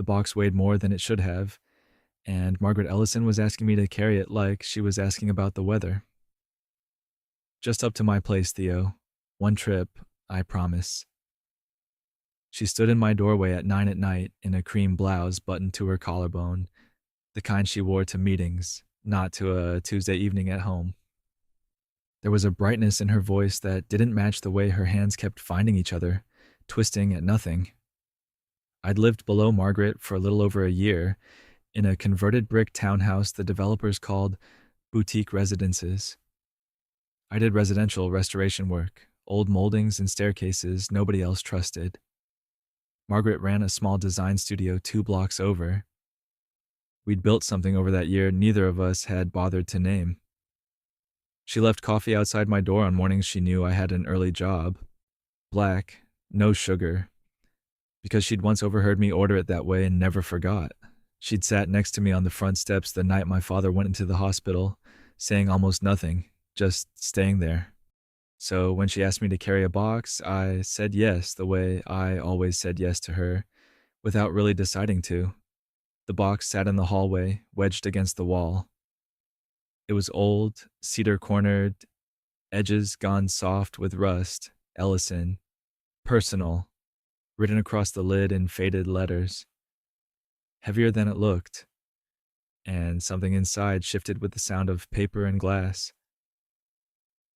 The box weighed more than it should have, and Margaret Ellison was asking me to carry it like she was asking about the weather. Just up to my place, Theo. One trip, I promise. She stood in my doorway at 9 at night in a cream blouse buttoned to her collarbone, the kind she wore to meetings, not to a Tuesday evening at home. There was a brightness in her voice that didn't match the way her hands kept finding each other, twisting at nothing. I'd lived below Margaret for a little over a year, in a converted brick townhouse the developers called boutique residences. I did residential restoration work, old moldings and staircases nobody else trusted. Margaret ran a small design studio 2 blocks over. We'd built something over that year neither of us had bothered to name. She left coffee outside my door on mornings she knew I had an early job. Black, no sugar. Because she'd once overheard me order it that way and never forgot. She'd sat next to me on the front steps the night my father went into the hospital, saying almost nothing, just staying there. So when she asked me to carry a box, I said yes the way I always said yes to her, without really deciding to. The box sat in the hallway, wedged against the wall. It was old, cedar-cornered, edges gone soft with rust, Ellison, personal, written across the lid in faded letters. Heavier than it looked, and something inside shifted with the sound of paper and glass.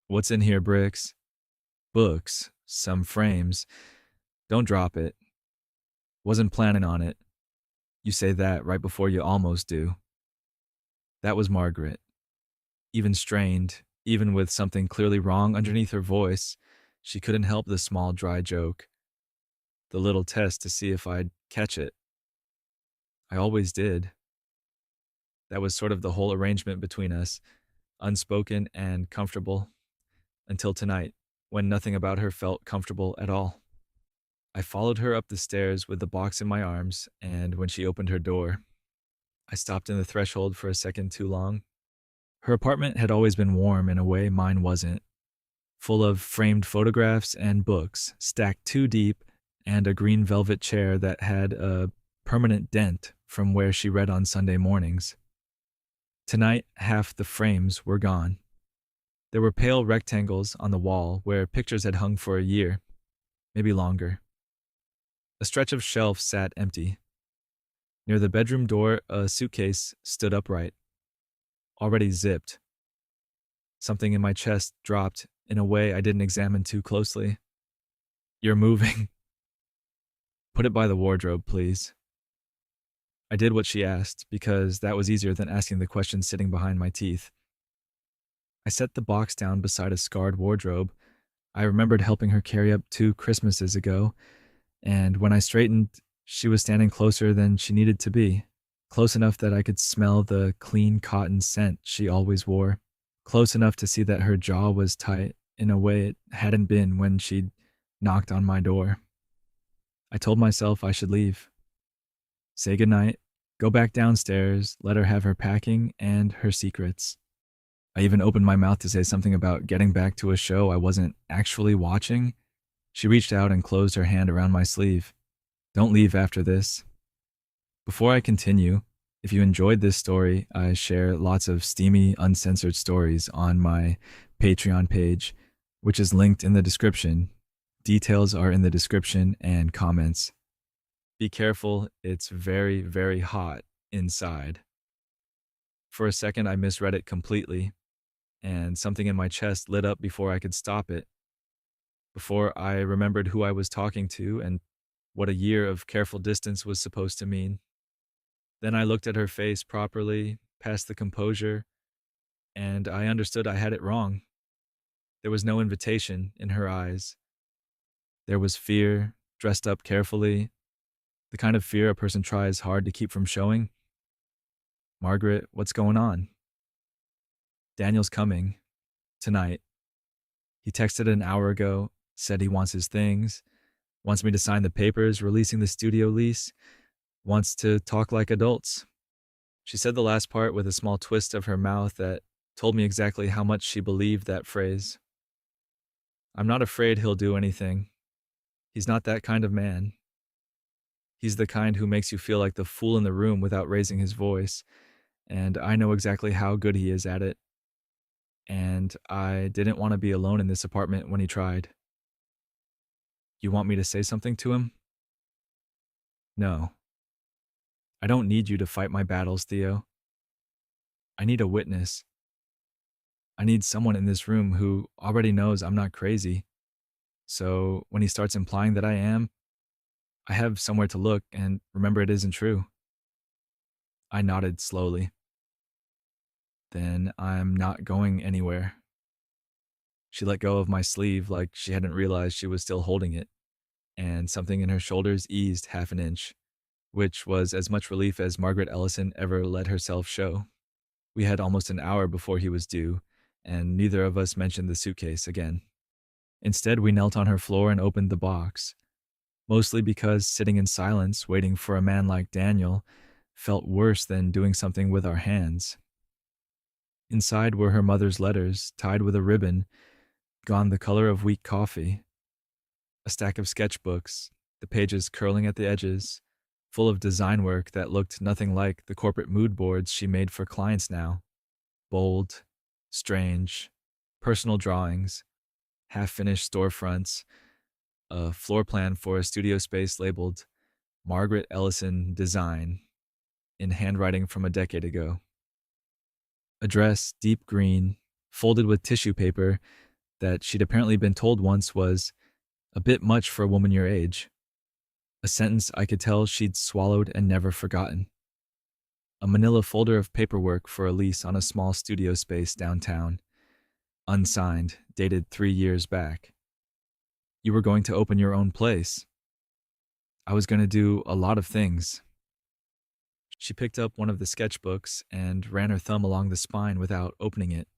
What's in here, Bricks? Books, some frames. Don't drop it. Wasn't planning on it. You say that right before you almost do. That was Margaret. Even strained, even with something clearly wrong underneath her voice, she couldn't help the small, dry joke. The little test to see if I'd catch it. I always did. That was sort of the whole arrangement between us, unspoken and comfortable, until tonight, when nothing about her felt comfortable at all. I followed her up the stairs with the box in my arms, and when she opened her door, I stopped in the threshold for a second too long. Her apartment had always been warm in a way mine wasn't, full of framed photographs and books, stacked 2 deep, and a green velvet chair that had a permanent dent from where she read on Sunday mornings. Tonight, half the frames were gone. There were pale rectangles on the wall where pictures had hung for a year, maybe longer. A stretch of shelf sat empty. Near the bedroom door, a suitcase stood upright, already zipped. Something in my chest dropped in a way I didn't examine too closely. You're moving. Put it by the wardrobe, please. I did what she asked, because that was easier than asking the question sitting behind my teeth. I set the box down beside a scarred wardrobe I remembered helping her carry up 2 Christmases ago, and when I straightened, she was standing closer than she needed to be, close enough that I could smell the clean cotton scent she always wore, close enough to see that her jaw was tight in a way it hadn't been when she'd knocked on my door. I told myself I should leave. Say goodnight, go back downstairs, let her have her packing and her secrets. I even opened my mouth to say something about getting back to a show I wasn't actually watching. She reached out and closed her hand around my sleeve. Don't leave after this. Before I continue, if you enjoyed this story, I share lots of steamy, uncensored stories on my Patreon page, which is linked in the description. Details are in the description and comments. Be careful, it's very, very hot inside. For a second, I misread it completely, and something in my chest lit up before I could stop it. Before I remembered who I was talking to and what a year of careful distance was supposed to mean. Then I looked at her face properly, past the composure, and I understood I had it wrong. There was no invitation in her eyes. There was fear, dressed up carefully, the kind of fear a person tries hard to keep from showing. Margaret, what's going on? Daniel's coming. Tonight. He texted an hour ago, said he wants his things, wants me to sign the papers releasing the studio lease, wants to talk like adults. She said the last part with a small twist of her mouth that told me exactly how much she believed that phrase. I'm not afraid he'll do anything. He's not that kind of man. He's the kind who makes you feel like the fool in the room without raising his voice, and I know exactly how good he is at it, and I didn't want to be alone in this apartment when he tried. You want me to say something to him? No. I don't need you to fight my battles, Theo. I need a witness. I need someone in this room who already knows I'm not crazy. So when he starts implying that I am, I have somewhere to look and remember it isn't true. I nodded slowly. Then I'm not going anywhere. She let go of my sleeve like she hadn't realized she was still holding it, and something in her shoulders eased half an inch, which was as much relief as Margaret Ellison ever let herself show. We had almost an hour before he was due, and neither of us mentioned the suitcase again. Instead, we knelt on her floor and opened the box, mostly because sitting in silence, waiting for a man like Daniel, felt worse than doing something with our hands. Inside were her mother's letters, tied with a ribbon, gone the color of weak coffee, a stack of sketchbooks, the pages curling at the edges, full of design work that looked nothing like the corporate mood boards she made for clients now. Bold, strange, personal drawings, half-finished storefronts, a floor plan for a studio space labeled Margaret Ellison Design in handwriting from a decade ago. A dress, deep green, folded with tissue paper that she'd apparently been told once was a bit much for a woman your age. A sentence I could tell she'd swallowed and never forgotten. A manila folder of paperwork for a lease on a small studio space downtown. Unsigned, dated 3 years back. You were going to open your own place. I was going to do a lot of things. She picked up one of the sketchbooks and ran her thumb along the spine without opening it.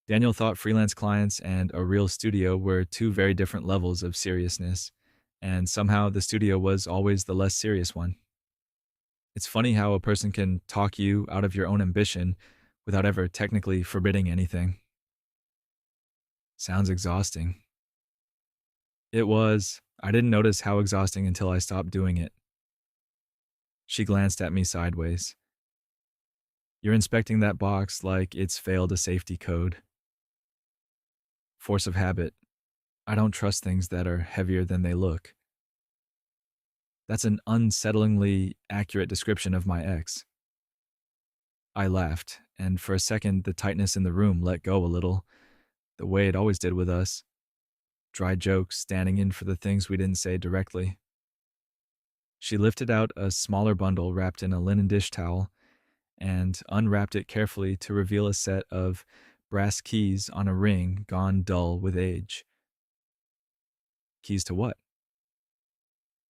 Daniel thought freelance clients and a real studio were two very different levels of seriousness, and somehow the studio was always the less serious one. It's funny how a person can talk you out of your own ambition without ever technically forbidding anything. Sounds exhausting. It was. I didn't notice how exhausting until I stopped doing it. She glanced at me sideways. You're inspecting that box like it's failed a safety code. Force of habit. I don't trust things that are heavier than they look. That's an unsettlingly accurate description of my ex. I laughed, and for a second the tightness in the room let go a little, the way it always did with us. Dry jokes standing in for the things we didn't say directly. She lifted out a smaller bundle wrapped in a linen dish towel and unwrapped it carefully to reveal a set of brass keys on a ring gone dull with age. Keys to what?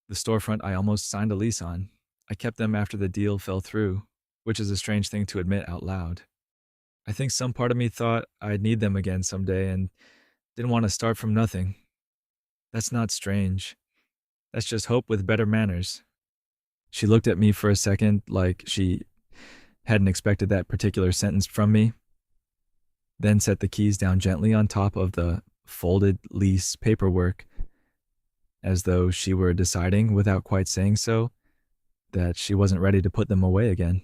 The storefront I almost signed a lease on. I kept them after the deal fell through, which is a strange thing to admit out loud. I think some part of me thought I'd need them again someday and didn't want to start from nothing. That's not strange. That's just hope with better manners. She looked at me for a second like she hadn't expected that particular sentence from me, then set the keys down gently on top of the folded lease paperwork, as though she were deciding, without quite saying so, that she wasn't ready to put them away again.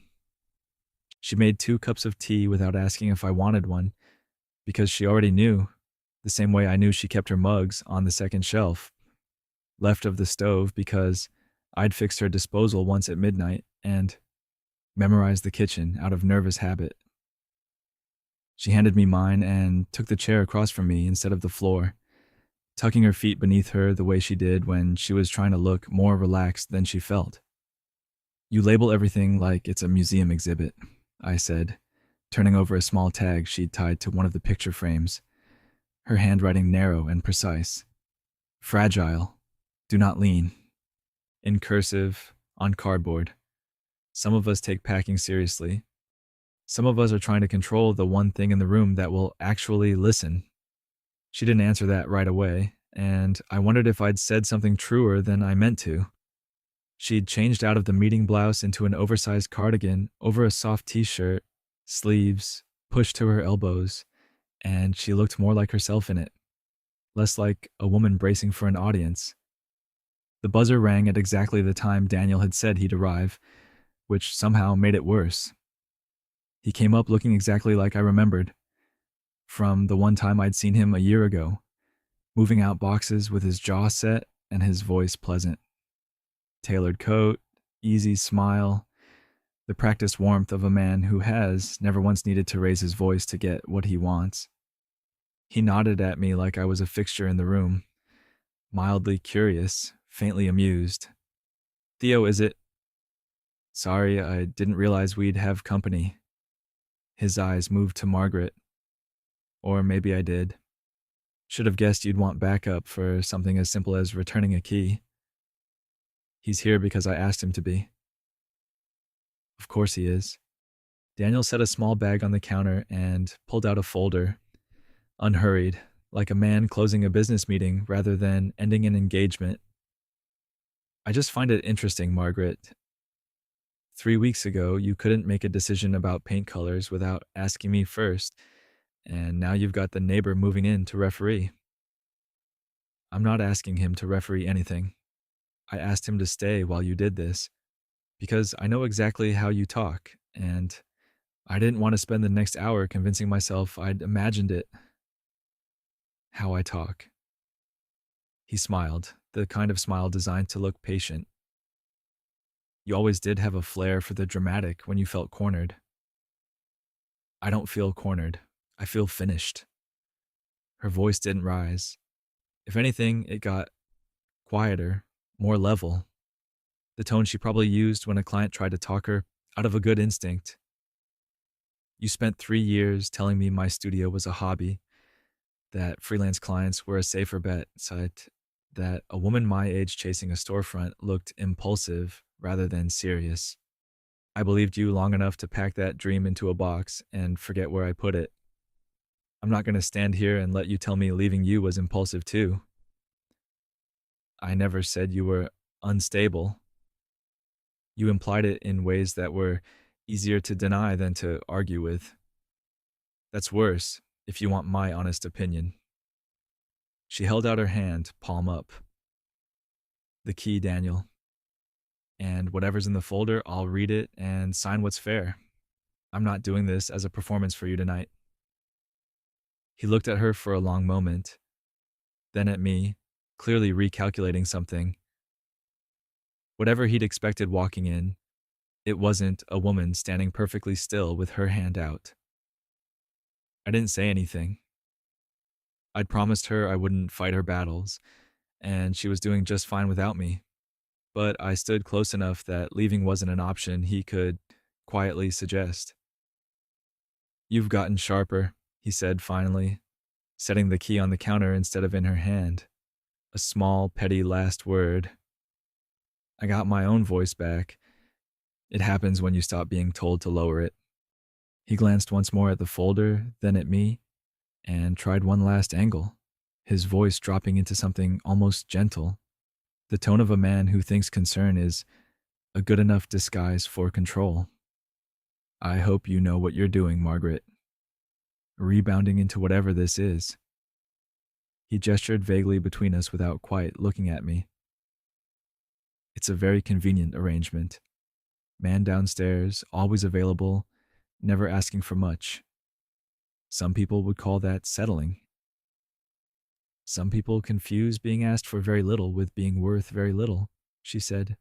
She made 2 cups of tea without asking if I wanted one, because she already knew, the same way I knew she kept her mugs on the second shelf, left of the stove because I'd fixed her disposal once at midnight and memorized the kitchen out of nervous habit. She handed me mine and took the chair across from me instead of the floor, tucking her feet beneath her the way she did when she was trying to look more relaxed than she felt. You label everything like it's a museum exhibit, I said, turning over a small tag she'd tied to one of the picture frames, her handwriting narrow and precise. Fragile. Do not lean. In cursive, on cardboard. Some of us take packing seriously. Some of us are trying to control the one thing in the room that will actually listen. She didn't answer that right away, and I wondered if I'd said something truer than I meant to. She'd changed out of the meeting blouse into an oversized cardigan over a soft t-shirt, sleeves pushed to her elbows, and she looked more like herself in it, less like a woman bracing for an audience. The buzzer rang at exactly the time Daniel had said he'd arrive, which somehow made it worse. He came up looking exactly like I remembered, from the one time I'd seen him a year ago, moving out boxes with his jaw set and his voice pleasant. Tailored coat, easy smile, the practiced warmth of a man who has never once needed to raise his voice to get what he wants. He nodded at me like I was a fixture in the room, mildly curious, faintly amused. "Theo, is it?" "Sorry, I didn't realize we'd have company." His eyes moved to Margaret. "Or maybe I did. Should have guessed you'd want backup for something as simple as returning a key." "He's here because I asked him to be." "Of course he is." Daniel set a small bag on the counter and pulled out a folder, unhurried, like a man closing a business meeting rather than ending an engagement. "I just find it interesting, Margaret. 3 weeks ago, you couldn't make a decision about paint colors without asking me first, and now you've got the neighbor moving in to referee." "I'm not asking him to referee anything. I asked him to stay while you did this, because I know exactly how you talk, and I didn't want to spend the next hour convincing myself I'd imagined it." "How I talk." He smiled, the kind of smile designed to look patient. "You always did have a flair for the dramatic when you felt cornered." "I don't feel cornered. I feel finished." Her voice didn't rise. If anything, it got quieter, more level, the tone she probably used when a client tried to talk her out of a good instinct. "You spent 3 years telling me my studio was a hobby, that freelance clients were a safer bet, that a woman my age chasing a storefront looked impulsive rather than serious. I believed you long enough to pack that dream into a box and forget where I put it. I'm not going to stand here and let you tell me leaving you was impulsive too. I never said you were unstable. You implied it in ways that were easier to deny than to argue with. That's worse, if you want my honest opinion." She held out her hand, palm up. "The key, Daniel. And whatever's in the folder, I'll read it and sign what's fair. I'm not doing this as a performance for you tonight." He looked at her for a long moment, then at me, clearly recalculating something. Whatever he'd expected walking in, it wasn't a woman standing perfectly still with her hand out. I didn't say anything. I'd promised her I wouldn't fight her battles, and she was doing just fine without me. But I stood close enough that leaving wasn't an option he could quietly suggest. "You've gotten sharper," he said finally, setting the key on the counter instead of in her hand. A small, petty last word. I got my own voice back. It happens when you stop being told to lower it. He glanced once more at the folder, then at me, and tried one last angle, his voice dropping into something almost gentle, the tone of a man who thinks concern is a good enough disguise for control. "I hope you know what you're doing, Margaret. Rebounding into whatever this is." He gestured vaguely between us without quite looking at me. "It's a very convenient arrangement. Man downstairs, always available, never asking for much. Some people would call that settling. Some people confuse being asked for very little with being worth very little," she said.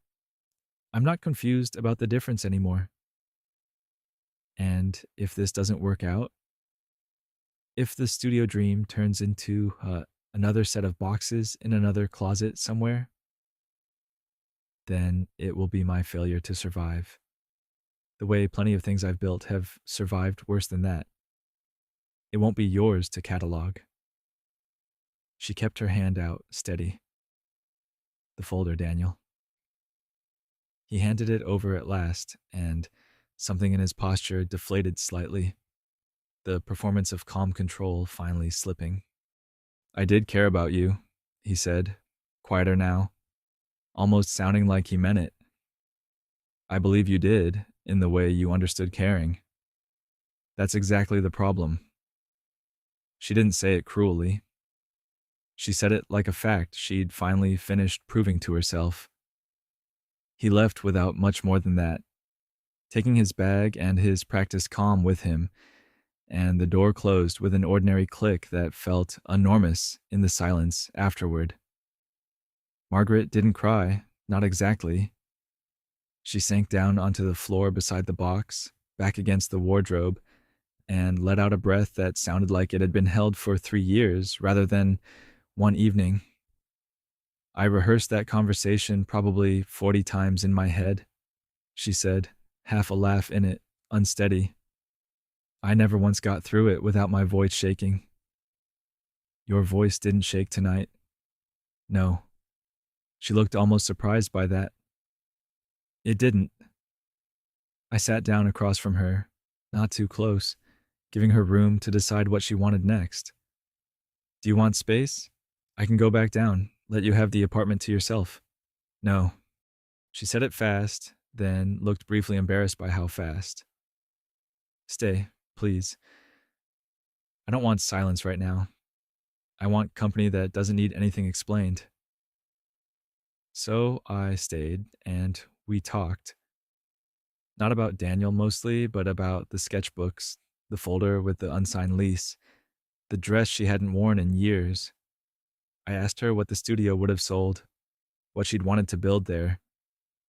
"I'm not confused about the difference anymore. And if this doesn't work out, if the studio dream turns into another set of boxes in another closet somewhere, then it will be my failure to survive, the way plenty of things I've built have survived worse than that. It won't be yours to catalog." She kept her hand out, steady. "The folder, Daniel." He handed it over at last, and something in his posture deflated slightly, the performance of calm control finally slipping. "I did care about you," he said, quieter now, almost sounding like he meant it. "I believe you did, in the way you understood caring. That's exactly the problem." She didn't say it cruelly. She said it like a fact she'd finally finished proving to herself. He left without much more than that, taking his bag and his practiced calm with him, and the door closed with an ordinary click that felt enormous in the silence afterward. Margaret didn't cry, not exactly. She sank down onto the floor beside the box, back against the wardrobe, and let out a breath that sounded like it had been held for 3 years rather than one evening. I rehearsed that conversation probably 40 times in my head, she said, half a laugh in it, unsteady. I never once got through it without my voice shaking. Your voice didn't shake tonight. No. She looked almost surprised by that. It didn't. I sat down across from her, not too close, giving her room to decide what she wanted next. Do you want space? I can go back down, let you have the apartment to yourself. No. She said it fast, then looked briefly embarrassed by how fast. Stay, please. I don't want silence right now. I want company that doesn't need anything explained. So I stayed, and we talked. Not about Daniel mostly, but about the sketchbooks, the folder with the unsigned lease, the dress she hadn't worn in years. I asked her what the studio would have sold, what she'd wanted to build there,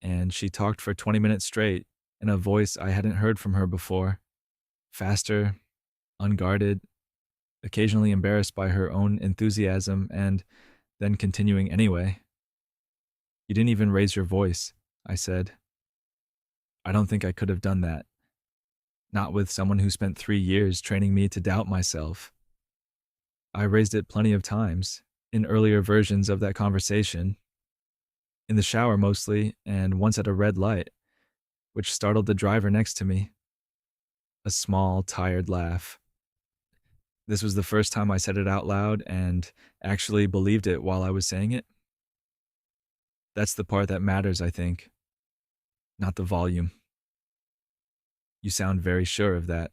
and she talked for 20 minutes straight in a voice I hadn't heard from her before. Faster, unguarded, occasionally embarrassed by her own enthusiasm, and then continuing anyway. You didn't even raise your voice, I said. I don't think I could have done that. Not with someone who spent 3 years training me to doubt myself. I raised it plenty of times, in earlier versions of that conversation. In the shower mostly, and once at a red light, which startled the driver next to me. A small, tired laugh. This was the first time I said it out loud and actually believed it while I was saying it. That's the part that matters, I think. Not the volume. You sound very sure of that.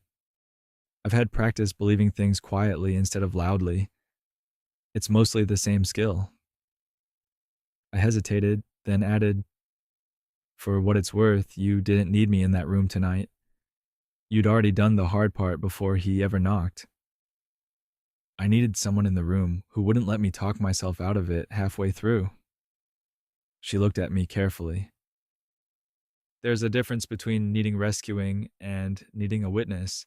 I've had practice believing things quietly instead of loudly. It's mostly the same skill. I hesitated, then added, for what it's worth, you didn't need me in that room tonight. You'd already done the hard part before he ever knocked. I needed someone in the room who wouldn't let me talk myself out of it halfway through. She looked at me carefully. There's a difference between needing rescuing and needing a witness.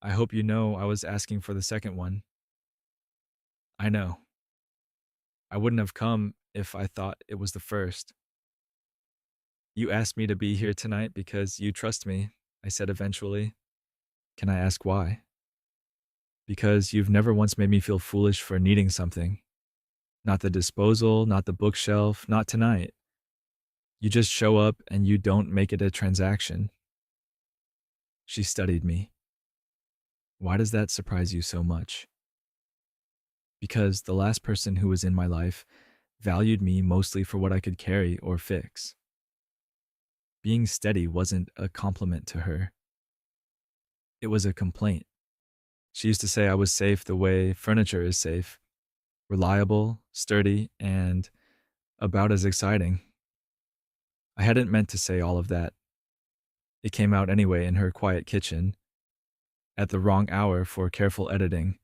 I hope you know I was asking for the second one. I know. I wouldn't have come if I thought it was the first. You asked me to be here tonight because you trust me, I said eventually. Can I ask why? Because you've never once made me feel foolish for needing something. Not the disposal, not the bookshelf, not tonight. You just show up and you don't make it a transaction. She studied me. Why does that surprise you so much? Because the last person who was in my life valued me mostly for what I could carry or fix. Being steady wasn't a compliment to her. It was a complaint. She used to say I was safe the way furniture is safe. Reliable, sturdy, and about as exciting. I hadn't meant to say all of that. It came out anyway in her quiet kitchen, at the wrong hour for careful editing.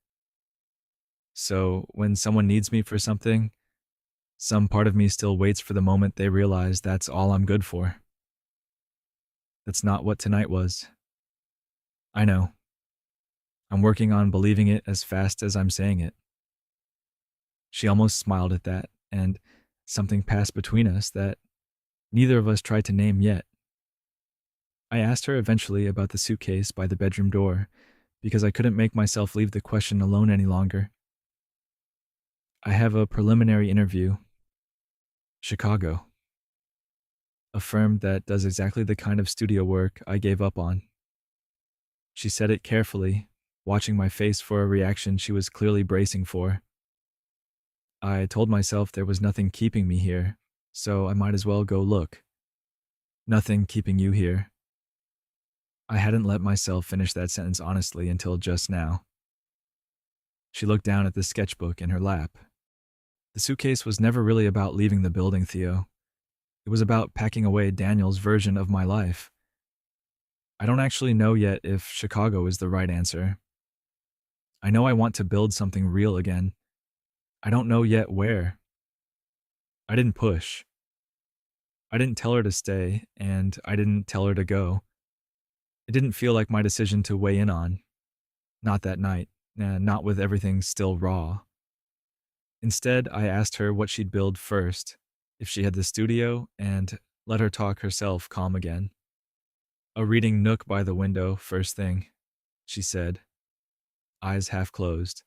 So when someone needs me for something, some part of me still waits for the moment they realize that's all I'm good for. That's not what tonight was. I know. I'm working on believing it as fast as I'm saying it. She almost smiled at that, and something passed between us that neither of us tried to name yet. I asked her eventually about the suitcase by the bedroom door, because I couldn't make myself leave the question alone any longer. I have a preliminary interview. Chicago. A firm that does exactly the kind of studio work I gave up on. She said it carefully, watching my face for a reaction she was clearly bracing for. I told myself there was nothing keeping me here, so I might as well go look. Nothing keeping you here. I hadn't let myself finish that sentence honestly until just now. She looked down at the sketchbook in her lap. The suitcase was never really about leaving the building, Theo. It was about packing away Daniel's version of my life. I don't actually know yet if Chicago is the right answer. I know I want to build something real again. I don't know yet where. I didn't push. I didn't tell her to stay, and I didn't tell her to go. It didn't feel like my decision to weigh in on. Not that night, not with everything still raw. Instead, I asked her what she'd build first, if she had the studio, and let her talk herself calm again. A reading nook by the window, first thing, she said, eyes half closed,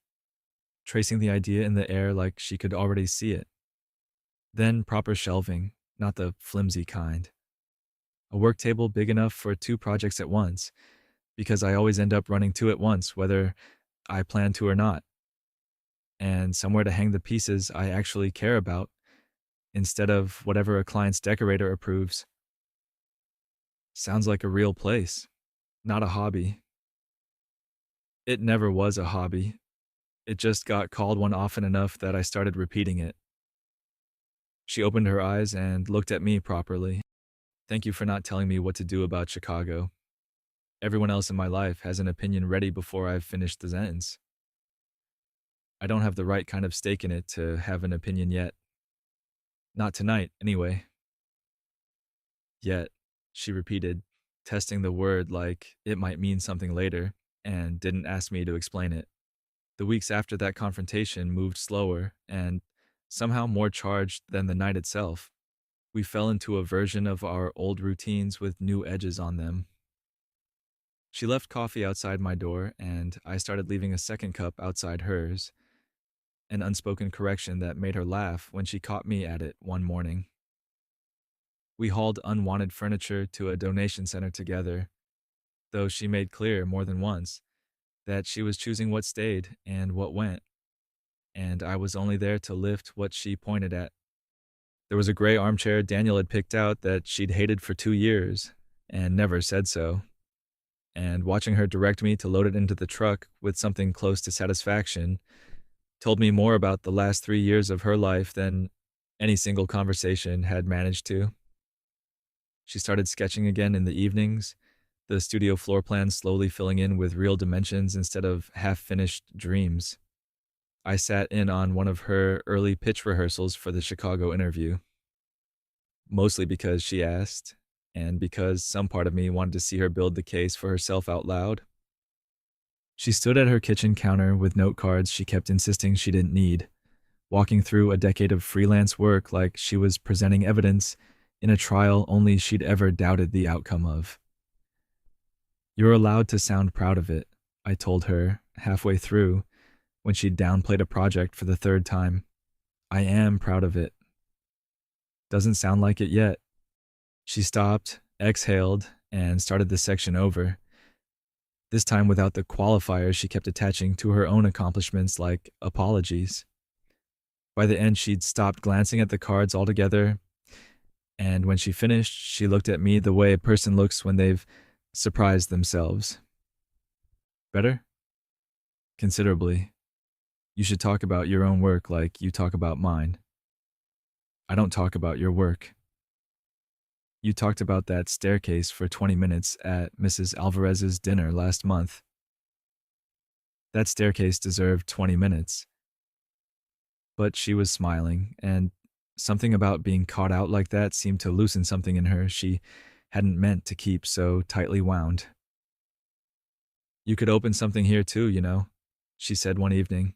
tracing the idea in the air like she could already see it. Then proper shelving, not the flimsy kind. A work table big enough for 2 projects at once, because I always end up running 2 at once, whether I plan to or not. And somewhere to hang the pieces I actually care about, instead of whatever a client's decorator approves. Sounds like a real place, not a hobby. It never was a hobby. It just got called one often enough that I started repeating it. She opened her eyes and looked at me properly. Thank you for not telling me what to do about Chicago. Everyone else in my life has an opinion ready before I've finished the sentence. I don't have the right kind of stake in it to have an opinion yet. Not tonight, anyway. Yet, she repeated, testing the word like it might mean something later, and didn't ask me to explain it. The weeks after that confrontation moved slower and somehow more charged than the night itself. We fell into a version of our old routines with new edges on them. She left coffee outside my door, and I started leaving a second cup outside hers, an unspoken correction that made her laugh when she caught me at it one morning. We hauled unwanted furniture to a donation center together, though she made clear more than once that she was choosing what stayed and what went, and I was only there to lift what she pointed at. There was a gray armchair Daniel had picked out that she'd hated for 2 years and never said so. And watching her direct me to load it into the truck with something close to satisfaction told me more about the last 3 years of her life than any single conversation had managed to. She started sketching again in the evenings, the studio floor plan slowly filling in with real dimensions instead of half-finished dreams. I sat in on one of her early pitch rehearsals for the Chicago interview. Mostly because she asked, and because some part of me wanted to see her build the case for herself out loud. She stood at her kitchen counter with note cards she kept insisting she didn't need, walking through a decade of freelance work like she was presenting evidence in a trial only she'd ever doubted the outcome of. You're allowed to sound proud of it, I told her, halfway through, when she'd downplayed a project for the 3rd time. I am proud of it. Doesn't sound like it yet. She stopped, exhaled, and started the section over, this time without the qualifiers she kept attaching to her own accomplishments like apologies. By the end, she'd stopped glancing at the cards altogether, and when she finished, she looked at me the way a person looks when they've surprised themselves. Better? Considerably. You should talk about your own work like you talk about mine. I don't talk about your work. You talked about that staircase for 20 minutes at Mrs. Alvarez's dinner last month. That staircase deserved 20 minutes. But she was smiling, and something about being caught out like that seemed to loosen something in her she hadn't meant to keep so tightly wound. You could open something here too, you know, she said one evening,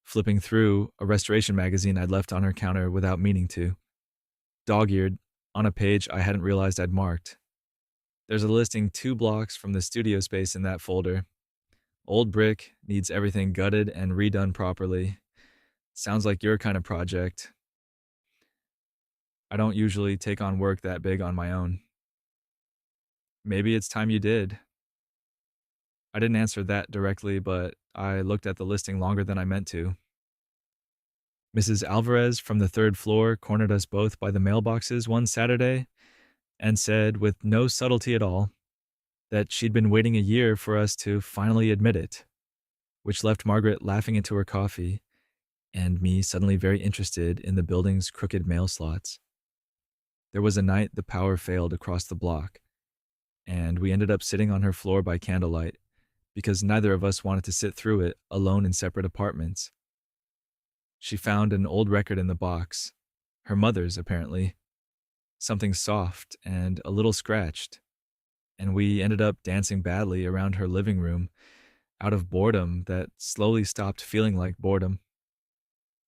flipping through a restoration magazine I'd left on her counter without meaning to. Dog-eared, on a page I hadn't realized I'd marked. There's a listing 2 blocks from the studio space in that folder. Old brick, needs everything gutted and redone properly. Sounds like your kind of project. I don't usually take on work that big on my own. Maybe it's time you did. I didn't answer that directly, but I looked at the listing longer than I meant to. Mrs. Alvarez from the 3rd floor cornered us both by the mailboxes one Saturday and said, with no subtlety at all, that she'd been waiting a year for us to finally admit it. which left Margaret laughing into her coffee and me suddenly very interested in the building's crooked mail slots. There was a night the power failed across the block, and we ended up sitting on her floor by candlelight because neither of us wanted to sit through it alone in separate apartments. She found an old record in the box, her mother's apparently, something soft and a little scratched, and we ended up dancing badly around her living room out of boredom that slowly stopped feeling like boredom.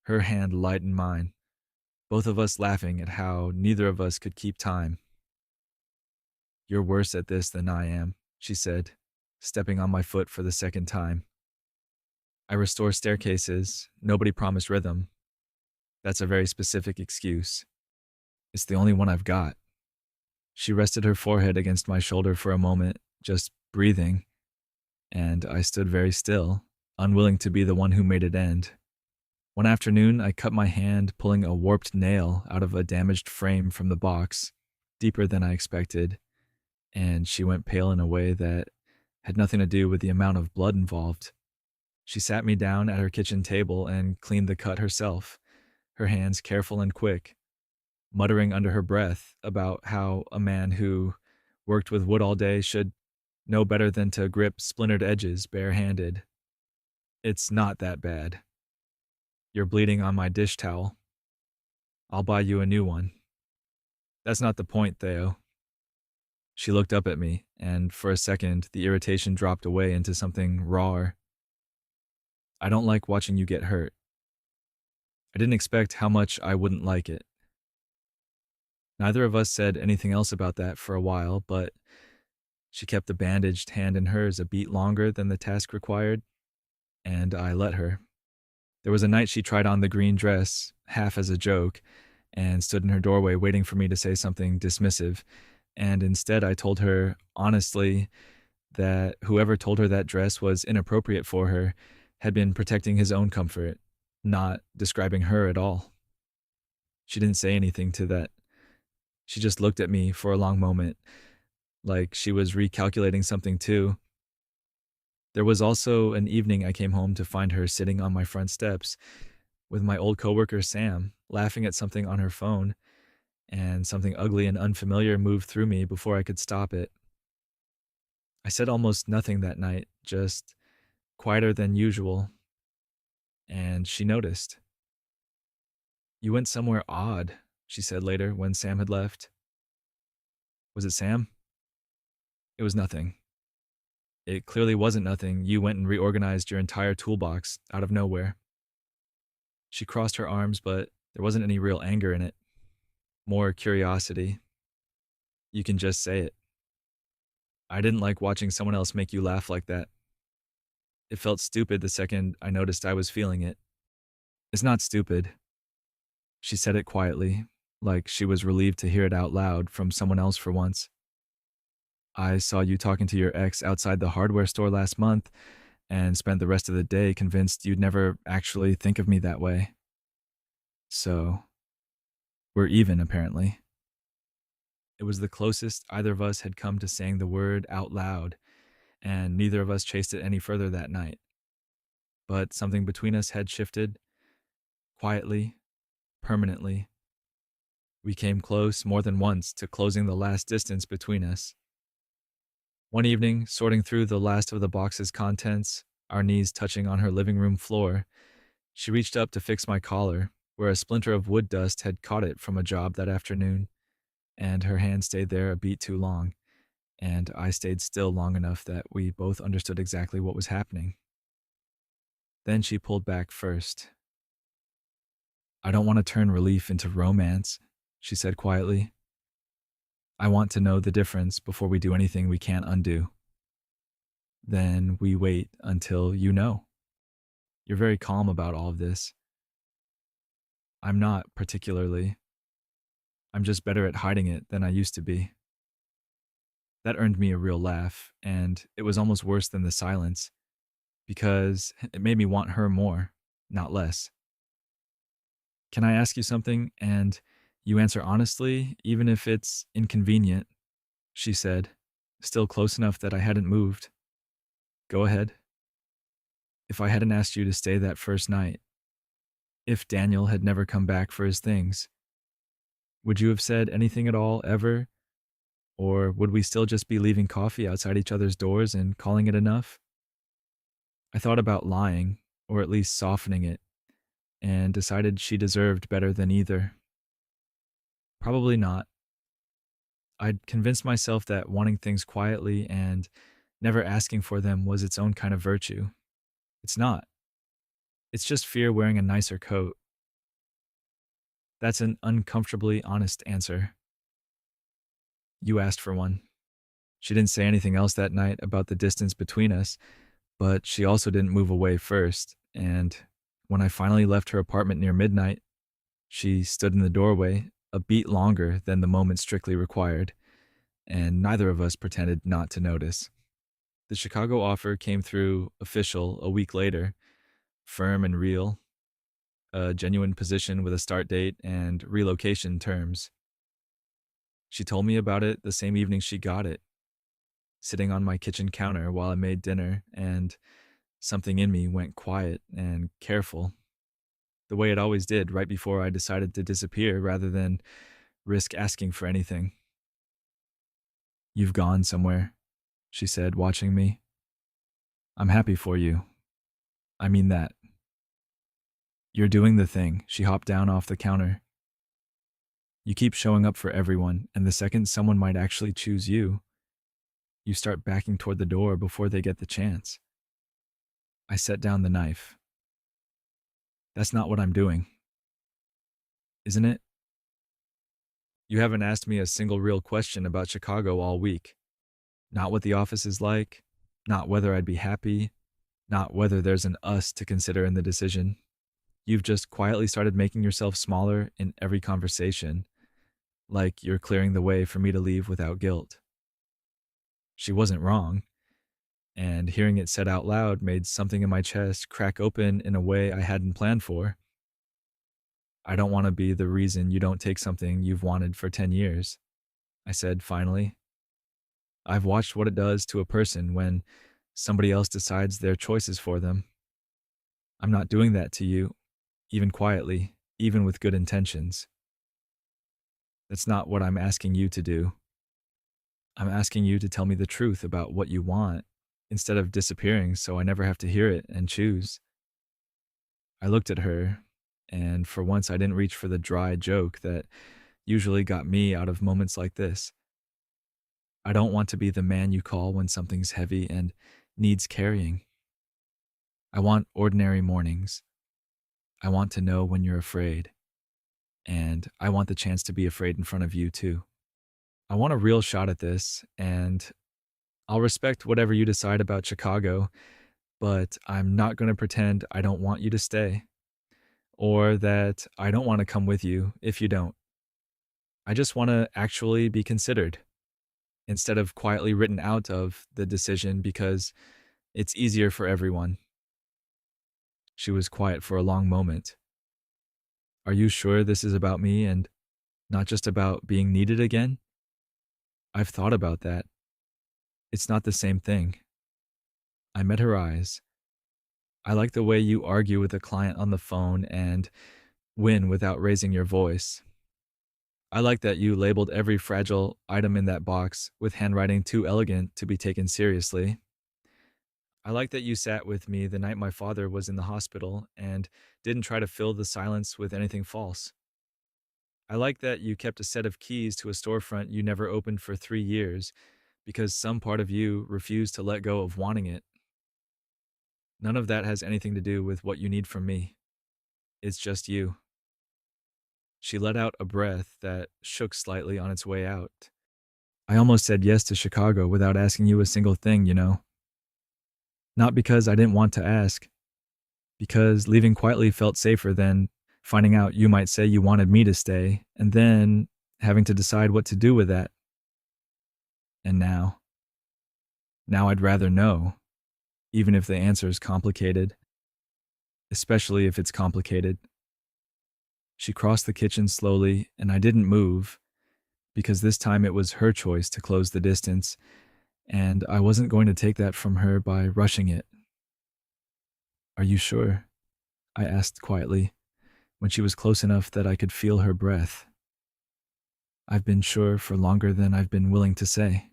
Her hand light in mine, both of us laughing at how neither of us could keep time. "You're worse at this than I am," she said, stepping on my foot for the second time. "I restore staircases. Nobody promised rhythm. That's a very specific excuse. It's the only one I've got." She rested her forehead against my shoulder for a moment, just breathing, and I stood very still, unwilling to be the one who made it end. One afternoon, I cut my hand pulling a warped nail out of a damaged frame from the box, deeper than I expected, and she went pale in a way that had nothing to do with the amount of blood involved. She sat me down at her kitchen table and cleaned the cut herself, her hands careful and quick, muttering under her breath about how a man who worked with wood all day should know better than to grip splintered edges bare-handed. "It's not that bad. You're bleeding on my dish towel. I'll buy you a new one." "That's not the point, Theo." She looked up at me, and for a second, the irritation dropped away into something rawer. "I don't like watching you get hurt. I didn't expect how much I wouldn't like it." Neither of us said anything else about that for a while, but she kept the bandaged hand in hers a beat longer than the task required, and I let her. There was a night she tried on the green dress, half as a joke, and stood in her doorway waiting for me to say something dismissive, and instead I told her, honestly, that whoever told her that dress was inappropriate for her had been protecting his own comfort, not describing her at all. She didn't say anything to that. She just looked at me for a long moment, like she was recalculating something too. There was also an evening I came home to find her sitting on my front steps with my old coworker Sam, laughing at something on her phone, and something ugly and unfamiliar moved through me before I could stop it. I said almost nothing that night, just quieter than usual, and she noticed. "You went somewhere odd," she said later when Sam had left. "Was it Sam?" "It was nothing." "It clearly wasn't nothing. You went and reorganized your entire toolbox out of nowhere." She crossed her arms, but there wasn't any real anger in it. More curiosity. "You can just say it." "I didn't like watching someone else make you laugh like that. It felt stupid the second I noticed I was feeling it." "It's not stupid." She said it quietly, like she was relieved to hear it out loud from someone else for once. "I saw you talking to your ex outside the hardware store last month and spent the rest of the day convinced you'd never actually think of me that way. So, we're even, apparently." It was the closest either of us had come to saying the word out loud, and neither of us chased it any further that night. But something between us had shifted, quietly, permanently. We came close more than once to closing the last distance between us. One evening, sorting through the last of the box's contents, our knees touching on her living room floor, she reached up to fix my collar, where a splinter of wood dust had caught it from a job that afternoon, and her hand stayed there a beat too long, and I stayed still long enough that we both understood exactly what was happening. Then she pulled back first. "I don't want to turn relief into romance," she said quietly. "I want to know the difference before we do anything we can't undo." "Then we wait until you know. You're very calm about all of this." "I'm not, particularly. I'm just better at hiding it than I used to be." That earned me a real laugh, and it was almost worse than the silence, because it made me want her more, not less. "Can I ask you something, and you answer honestly, even if it's inconvenient?" she said, still close enough that I hadn't moved. "Go ahead." If I hadn't asked you to stay that first night, if Daniel had never come back for his things, would you have said anything at all ever? Or would we still just be leaving coffee outside each other's doors and calling it enough? I thought about lying, or at least softening it, and decided she deserved better than either. Probably not. I'd convinced myself that wanting things quietly and never asking for them was its own kind of virtue. It's not. It's just fear wearing a nicer coat. That's an uncomfortably honest answer. You asked for one. She didn't say anything else that night about the distance between us, but she also didn't move away first. And when I finally left her apartment near midnight, she stood in the doorway a beat longer than the moment strictly required, and neither of us pretended not to notice. The Chicago offer came through official a week later, firm and real, a genuine position with a start date and relocation terms. She told me about it the same evening she got it, sitting on my kitchen counter while I made dinner, and something in me went quiet and careful, the way it always did right before I decided to disappear rather than risk asking for anything. You've gone somewhere, she said, watching me. I'm happy for you. I mean that. You're doing the thing. She hopped down off the counter. You keep showing up for everyone, and the second someone might actually choose you, you start backing toward the door before they get the chance. I set down the knife. That's not what I'm doing. Isn't it? You haven't asked me a single real question about Chicago all week. Not what the office is like, not whether I'd be happy, not whether there's an us to consider in the decision. You've just quietly started making yourself smaller in every conversation, like you're clearing the way for me to leave without guilt. She wasn't wrong, and hearing it said out loud made something in my chest crack open in a way I hadn't planned for. I don't want to be the reason you don't take something you've wanted for 10 years, I said finally. I've watched what it does to a person when somebody else decides their choices for them. I'm not doing that to you, even quietly, even with good intentions. That's not what I'm asking you to do. I'm asking you to tell me the truth about what you want instead of disappearing so I never have to hear it and choose. I looked at her, and for once I didn't reach for the dry joke that usually got me out of moments like this. I don't want to be the man you call when something's heavy and needs carrying. I want ordinary mornings. I want to know when you're afraid. And I want the chance to be afraid in front of you too. I want a real shot at this, and I'll respect whatever you decide about Chicago, but I'm not going to pretend I don't want you to stay, or that I don't want to come with you if you don't. I just want to actually be considered, instead of quietly written out of the decision because it's easier for everyone. She was quiet for a long moment. Are you sure this is about me and not just about being needed again? I've thought about that. It's not the same thing. I met her eyes. I like the way you argue with a client on the phone and win without raising your voice. I like that you labeled every fragile item in that box with handwriting too elegant to be taken seriously. I like that you sat with me the night my father was in the hospital and didn't try to fill the silence with anything false. I like that you kept a set of keys to a storefront you never opened for 3 years because some part of you refused to let go of wanting it. None of that has anything to do with what you need from me. It's just you. She let out a breath that shook slightly on its way out. I almost said yes to Chicago without asking you a single thing, you know. Not because I didn't want to ask, because leaving quietly felt safer than finding out you might say you wanted me to stay, and then having to decide what to do with that. And now I'd rather know, even if the answer is complicated, especially if it's complicated. She crossed the kitchen slowly, and I didn't move, because this time it was her choice to close the distance, and I wasn't going to take that from her by rushing it. Are you sure? I asked quietly, when she was close enough that I could feel her breath. I've been sure for longer than I've been willing to say.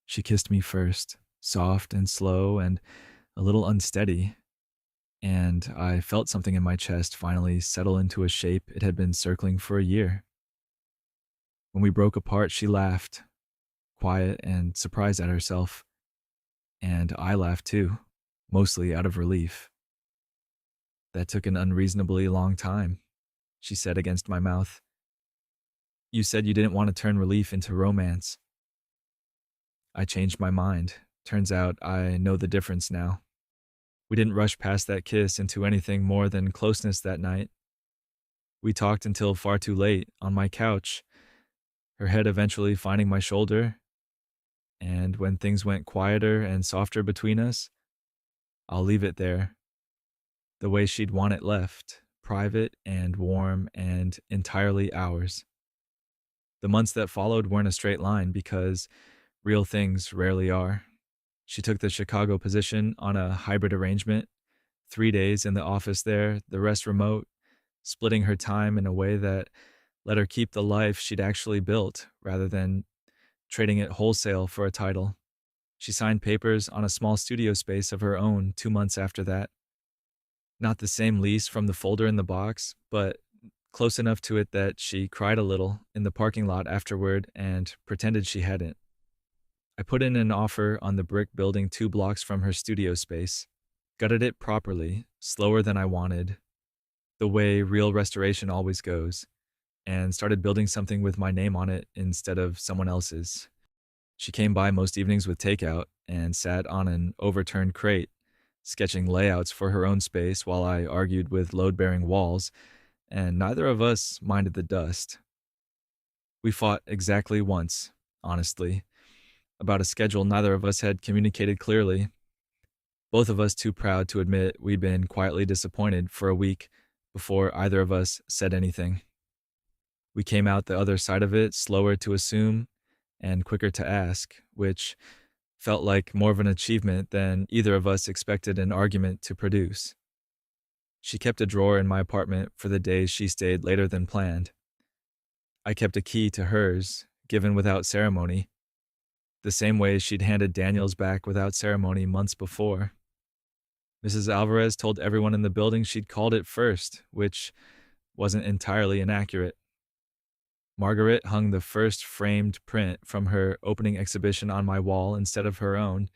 She kissed me first, soft and slow and a little unsteady, and I felt something in my chest finally settle into a shape it had been circling for a year. When we broke apart, she laughed, quiet and surprised at herself, and I laughed too, mostly out of relief. That took an unreasonably long time, she said against my mouth. You said you didn't want to turn relief into romance. I changed my mind. Turns out I know the difference now. We didn't rush past that kiss into anything more than closeness that night. We talked until far too late on my couch, her head eventually finding my shoulder, and when things went quieter and softer between us, I'll leave it there, the way she'd want it left, private and warm and entirely ours. The months that followed weren't a straight line because real things rarely are. She took the Chicago position on a hybrid arrangement, 3 days in the office there, the rest remote, splitting her time in a way that let her keep the life she'd actually built rather than trading it wholesale for a title. She signed papers on a small studio space of her own 2 months after that. Not the same lease from the folder in the box, but close enough to it that she cried a little in the parking lot afterward and pretended she hadn't. I put in an offer on the brick building 2 blocks from her studio space, gutted it properly, slower than I wanted, the way real restoration always goes, and started building something with my name on it instead of someone else's. She came by most evenings with takeout and sat on an overturned crate, sketching layouts for her own space while I argued with load-bearing walls, and neither of us minded the dust. We fought exactly once, honestly, about a schedule neither of us had communicated clearly, both of us too proud to admit we'd been quietly disappointed for a week before either of us said anything. We came out the other side of it slower to assume and quicker to ask, which felt like more of an achievement than either of us expected an argument to produce. She kept a drawer in my apartment for the days she stayed later than planned. I kept a key to hers, given without ceremony, the same way she'd handed Daniel's back without ceremony months before. Mrs. Alvarez told everyone in the building she'd called it first, which wasn't entirely inaccurate. Margaret hung the first framed print from her opening exhibition on my wall instead of her own,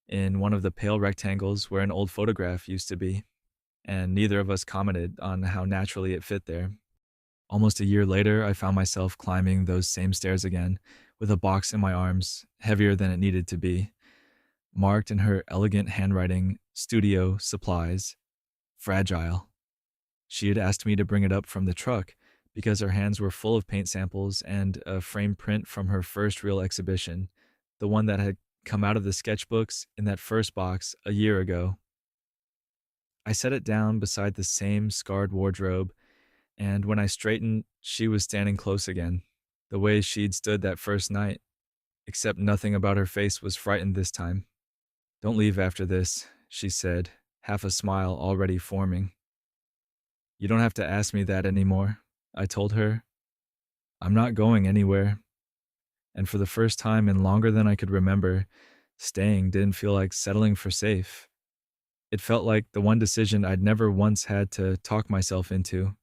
in one of the pale rectangles where an old photograph used to be, and neither of us commented on how naturally it fit there. Almost a year later, I found myself climbing those same stairs again, with a box in my arms, heavier than it needed to be, marked in her elegant handwriting, "Studio Supplies. Fragile." She had asked me to bring it up from the truck because her hands were full of paint samples and a framed print from her first real exhibition, the one that had come out of the sketchbooks in that first box a year ago. I set it down beside the same scarred wardrobe, and when I straightened, she was standing close again, the way she'd stood that first night, except nothing about her face was frightened this time. "Don't leave after this," she said, half a smile already forming. "You don't have to ask me that anymore," I told her. "I'm not going anywhere." And for the first time in longer than I could remember, staying didn't feel like settling for safe. It felt like the one decision I'd never once had to talk myself into.